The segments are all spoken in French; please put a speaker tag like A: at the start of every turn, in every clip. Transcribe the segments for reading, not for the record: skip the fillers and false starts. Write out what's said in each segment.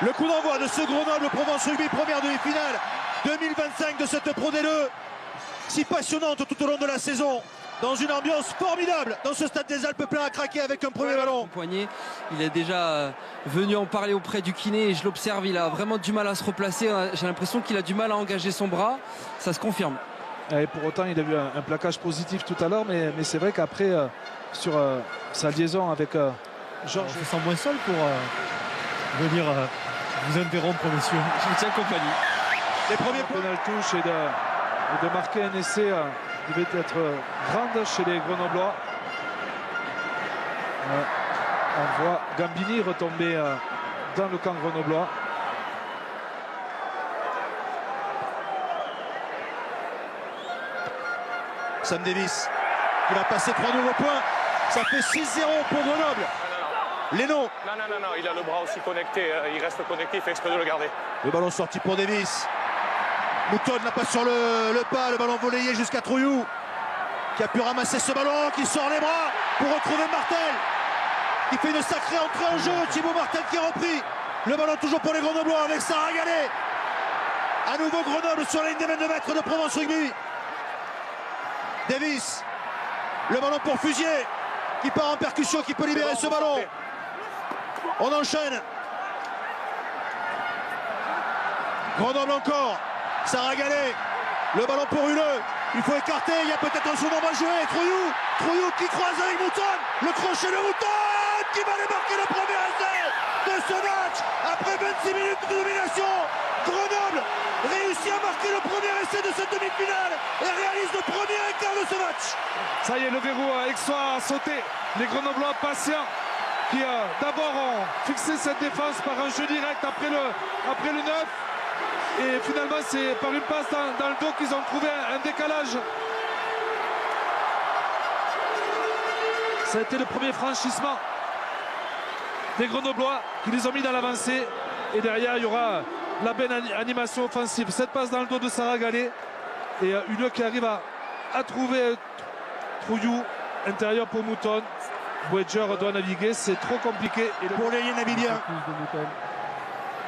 A: Le coup d'envoi de ce Grenoble-Provence Rugby, première demi-finale 2025 de cette Pro D2, si passionnante tout au long de la saison, dans une ambiance formidable, dans ce stade des Alpes plein à craquer avec un premier ballon.
B: Poignet, il est déjà venu en parler auprès du kiné et je l'observe, il a vraiment du mal à se replacer. J'ai l'impression qu'il a du mal à engager son bras, ça se confirme.
C: Et pour autant, il a eu un plaquage positif tout à l'heure, mais c'est vrai qu'après, sur sa liaison avec Georges.
D: Je me sens moins seul pour venir vous interrompre, monsieur.
B: Je vous tiens compagnie.
A: Les premiers points.
C: Pénal touche et de marquer un essai devait être grande chez les Grenoblois. On voit Gambini retomber dans le camp grenoblois.
A: Sam Davis qui va passer 3 nouveaux points. Ça fait 6-0 pour Grenoble. Lénon.
E: Non, il a le bras aussi connecté. Il reste connecté, il fait exprès de le garder.
A: Le ballon sorti pour Davis. Mouton n'a pas sur le pas. Le ballon volayé jusqu'à Trouillou qui a pu ramasser ce ballon, qui sort les bras pour retrouver Martel. Qui fait une sacrée entrée en jeu. Thibaut Martel qui a repris. Le ballon toujours pour les Grenoblois avec Sarah Gallet. À nouveau Grenoble sur la ligne des 22 mètres de Provence Rugby. Davis, le ballon pour Fusier, qui part en percussion, qui peut libérer ce ballon. On enchaîne. Grenoble encore. Sarah Gallet, le ballon pour Huleux. Il faut écarter, il y a peut-être un second à jouer. Trouillou qui croise avec Mouton. Le crochet de Mouton qui va démarquer le premier essai de ce match. Après 26 minutes de domination, Grenoble réussit à marquer le premier essai de cette demi-finale et réalise le premier écart de ce match.
C: Ça y est, le verrou aixois a sauté. Les Grenoblois patients qui d'abord ont fixé cette défense par un jeu direct après le 9. Et finalement, c'est par une passe dans le dos qu'ils ont trouvé un décalage. Ça a été le premier franchissement des Grenoblois qui les ont mis dans l'avancée. Et derrière, il y aura la belle animation offensive. Cette passe dans le dos de Sarah Gallet. Et Huleux qui arrive à trouver Trouillou. Intérieur pour Mouton. Wedger doit naviguer. C'est trop compliqué. Et
A: pour les Namibiens.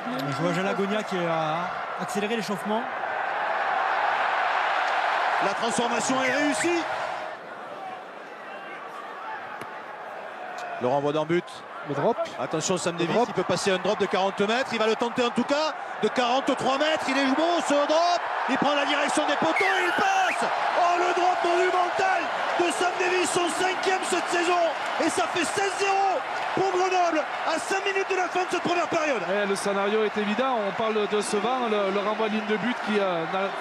D: Je vois Jalagonia qui a accéléré l'échauffement.
A: La transformation est réussie. Le renvoi d'un but.
C: Le drop.
A: Attention, Sam Davis, il peut passer un drop de 40 mètres. Il va le tenter en tout cas. De 43 mètres. Il est bon ce drop. Il prend la direction des poteaux et il passe. Oh, le drop monumental de Sam Davis, son 5e cette saison. Et ça fait 16-0 pour Grenoble à 5 minutes de la fin de cette première période.
C: Et le scénario est évident. On parle de ce vent. Le renvoi ligne de but qui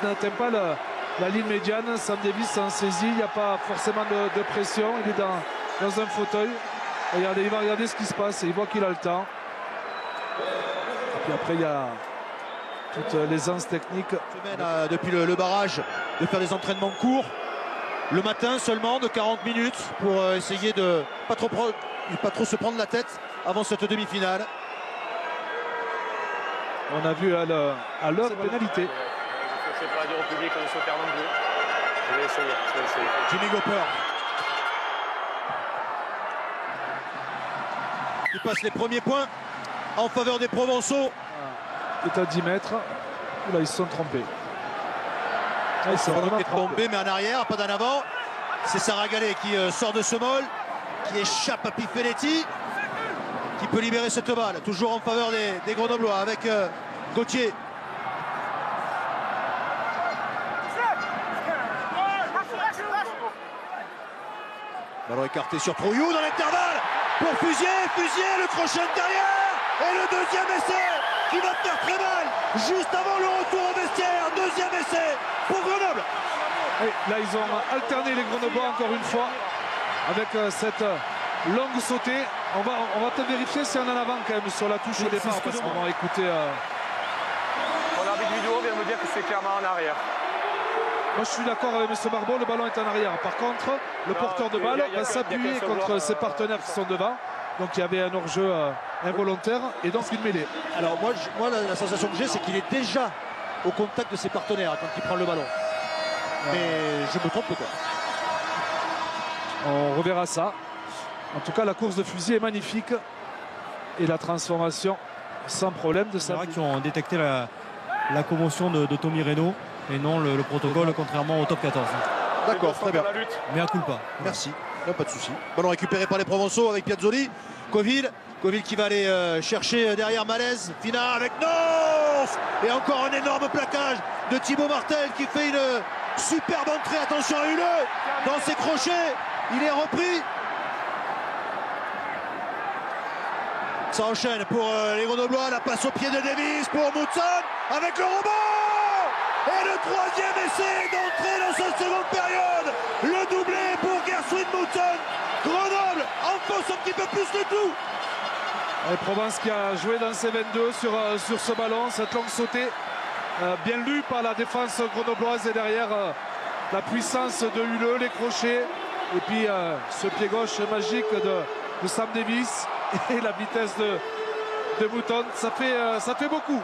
C: n'atteint pas la ligne médiane. Sam Davis s'en saisit. Il n'y a pas forcément de pression. Il est dans un fauteuil. Regardez, il va regarder ce qui se passe et il voit qu'il a le temps. Et puis après, il y a toute l'aisance technique.
A: Depuis le barrage, de faire des entraînements courts. Le matin seulement, de 40 minutes, pour essayer de pas trop se prendre la tête avant cette demi-finale.
C: On a vu à l'heure pénalité.
E: Je ne sais pas dire au public qu'on est sur terre non plus. Je vais essayer.
A: Jimmy Gopper. Il passe les premiers points en faveur des Provençaux.
C: Il est à 10 mètres. Là, ils se sont trompés.
A: Ils sont tombés, mais en arrière, pas d'en avant. C'est Sarah Gallet qui sort de ce mol, qui échappe à Piffeletti, qui peut libérer cette balle. Toujours en faveur des Grenoblois avec Gauthier. Ballon écarté sur Trouillou dans l'intervalle pour Fusier, le crochet intérieur et le deuxième essai qui va faire très mal juste avant le retour au vestiaire. Deuxième essai pour Grenoble.
C: Et là, ils ont alterné les Grenoblois encore une fois avec cette longue sautée. On va peut-être vérifier si on est en avant quand même sur la touche au départ parce qu'on va écouter.
E: Mon arbitre vidéo vient de me dire que c'est clairement en arrière.
C: Moi, je suis d'accord avec M. Barbeau, le ballon est en arrière. Par contre, le porteur de balle va s'appuyer contre ses partenaires qui sont devant. Donc, il y avait un hors-jeu involontaire et donc une mêlée.
A: Alors, moi la sensation que j'ai, c'est qu'il est déjà au contact de ses partenaires quand il prend le ballon. Mais je me trompe peut-être.
C: On reverra ça. En tout cas, la course de fusil est magnifique. Et la transformation sans problème de
D: C'est
C: ça.
D: vrai qu'ils ont détecté la commotion de Tommy Reno et non le protocole, contrairement au top 14.
A: D'accord, très bien.
D: Mais à culpa.
A: Merci, non, pas de souci. Ballon récupéré par les Provençaux avec Piazzoli. Coville qui va aller chercher derrière Malaise. Fina avec North. Et encore un énorme plaquage de Thibaut Martel qui fait une superbe entrée. Attention à Huleux dans ses crochets. Il est repris. Ça enchaîne pour les Grenoblois. La passe au pied de Davis pour Mouton avec le rebond. Et le troisième essai d'entrée dans cette seconde période. Le doublé pour Gershwin Mouton. Grenoble enfonce un petit peu plus le tout.
C: Et Provence qui a joué dans ses 22 sur ce ballon, cette longue sautée. Bien lue par la défense grenobloise et derrière la puissance de Huleux, les crochets. Et puis ce pied gauche magique de Sam Davis et la vitesse de Mouton. Ça fait beaucoup.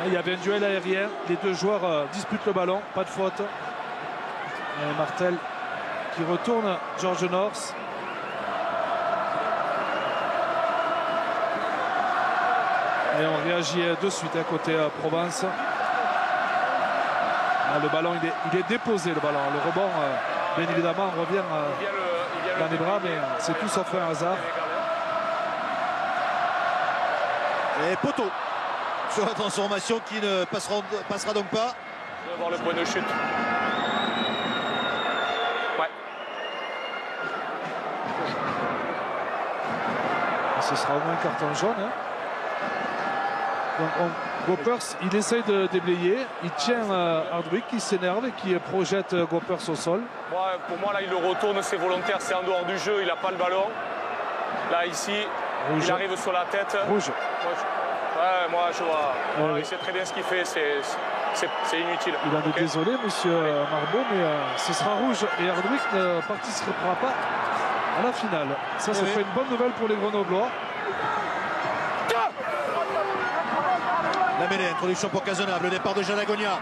C: Il y avait un duel aérien, les deux joueurs disputent le ballon, pas de faute. Et Martel qui retourne George North. Et on réagit de suite à côté Provence. Le ballon il est déposé, le ballon. Le rebond bien évidemment revient dans les bras, mais c'est tout sauf un hasard.
A: Et poteau sur la transformation qui ne passera donc pas.
E: On va voir le point de chute. Ouais.
C: Ce sera au moins un carton jaune. Hein. Donc Goppers, il essaye de déblayer. Il tient Hardwick qui s'énerve et qui projette Goppers au sol.
E: Pour moi, là, il le retourne, c'est volontaire, c'est en dehors du jeu, il n'a pas le ballon. Là, ici,
C: Rouge.
E: il arrive sur la tête.
C: Rouge.
E: Moi, je vois.
C: Oui.
E: Il sait très bien ce qu'il fait, c'est inutile.
C: Il en est désolé, monsieur Marbeau, mais ce sera rouge. Et Hardwick ne participera pas à la finale. Ça fait une bonne nouvelle pour les Grenoblois.
A: La mêlée, introduction pour Cazenave, le départ de Jalagonia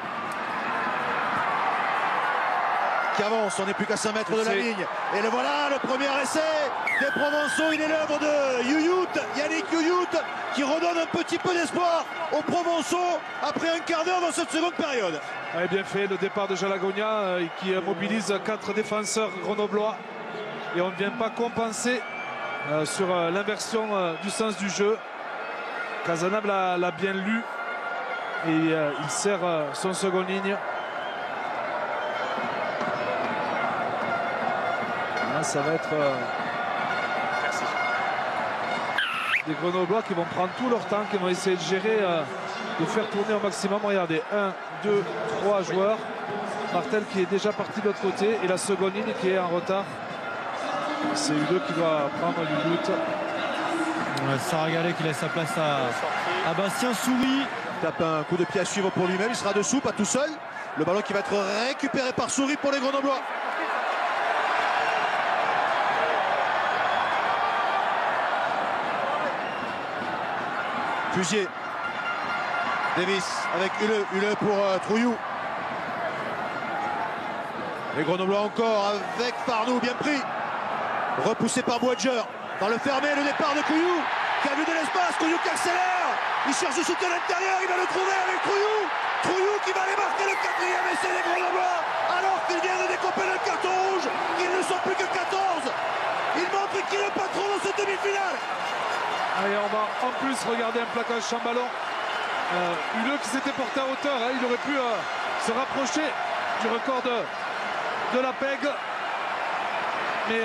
A: qui avance, on n'est plus qu'à 5 mètres de la ligne. Et le voilà, le premier essai des Provençaux, il est l'œuvre de Yannick Youyout, qui redonne un petit peu d'espoir aux Provençaux après un quart d'heure dans cette seconde période.
C: Ouais, bien fait, le départ de Jalagonia qui mobilise 4 défenseurs grenoblois. Et on ne vient pas compenser sur l'inversion du sens du jeu. Cazenave l'a bien lu. Et il sert son seconde ligne. Là, ça va être des Grenoblois qui vont prendre tout leur temps, qui vont essayer de gérer, de faire tourner au maximum. Regardez, 1, 2, 3 joueurs. Martel qui est déjà parti de l'autre côté et la seconde ligne qui est en retard. C'est Huleux qui doit prendre du but.
D: Saragalais qui laisse sa place à Bastien Souris.
A: Tape un coup de pied à suivre pour lui-même, il sera dessous, pas tout seul. Le ballon qui va être récupéré par Souris pour les Grenoblois. Fusier. Davis avec Huleux pour Trouillou. Les Grenoblois encore avec Farnou, bien pris. Repoussé par Boadger. Dans le fermé, le départ de Couillou qui a vu de l'espace. Couillou qui accélère. Il cherche le soutien à l'intérieur, il va le trouver avec Trouillou. Trouillou qui va aller marquer le 4e essai des Grenoblois. Alors qu'il vient de découper le carton rouge. Ils ne sont plus que 14. Il montre qui est le patron dans cette demi-finale.
C: Allez, on va en plus regarder un plaquage sans ballon. Huleux qui s'était porté à hauteur, hein, il aurait pu se rapprocher du record de la PEG. Mais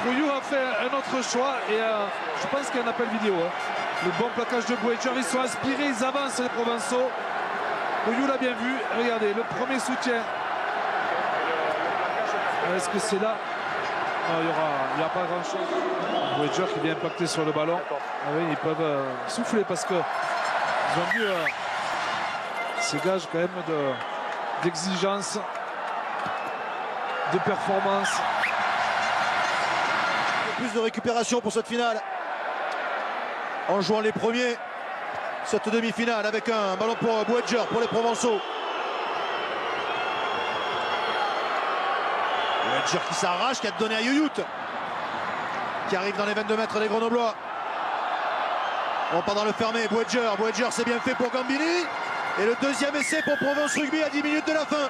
C: Trouillou a fait un autre choix et je pense qu'il y a un appel vidéo. Hein. Le bon plaquage de Boadger, ils sont inspirés, ils avancent les Provençaux. Trouillou l'a bien vu. Regardez, le premier soutien. Est-ce que c'est là? Non, il n'y a pas grand-chose. Boadger qui vient impacter sur le ballon. Ah oui, ils peuvent souffler parce que ils ont vu ces gages quand même d'exigence, de performance.
A: Plus de récupération pour cette finale. En jouant les premiers, cette demi-finale avec un ballon pour Boadger, pour les Provençaux. Boadger qui s'arrache, qui a donné à Youyout, qui arrive dans les 22 mètres des Grenoblois. On part dans le fermé, Boedger c'est bien fait pour Gambini. Et le deuxième essai pour Provence Rugby à 10 minutes de la fin.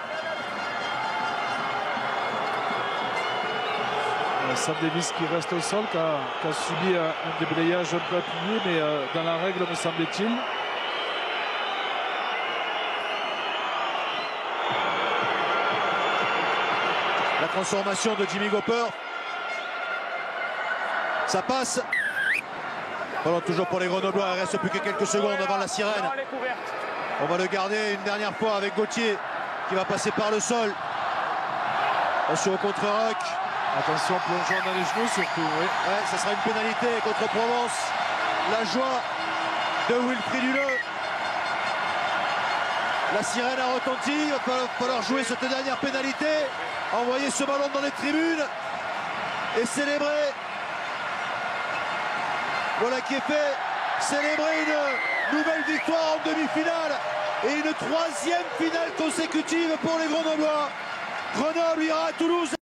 C: Sam Davis qui reste au sol, qui a subi un déblayage un peu appuyé, mais dans la règle me semble-t-il.
A: La transformation de Jimmy Gopper. Ça passe. Ballon toujours pour les Grenoblois, il reste plus que quelques secondes avant la sirène. On va le garder une dernière fois avec Gauthier qui va passer par le sol. Attention au contre-rock.
C: Attention, plongeon dans les genoux surtout. Oui.
A: Ouais, ça sera une pénalité contre Provence. La joie de Wilfried Huleux. La sirène a retenti. Il va falloir jouer cette dernière pénalité. Envoyer ce ballon dans les tribunes et célébrer. Voilà qui est fait. Célébrer une nouvelle victoire en demi-finale et une troisième finale consécutive pour les Grenoblois. Grenoble ira à Toulouse.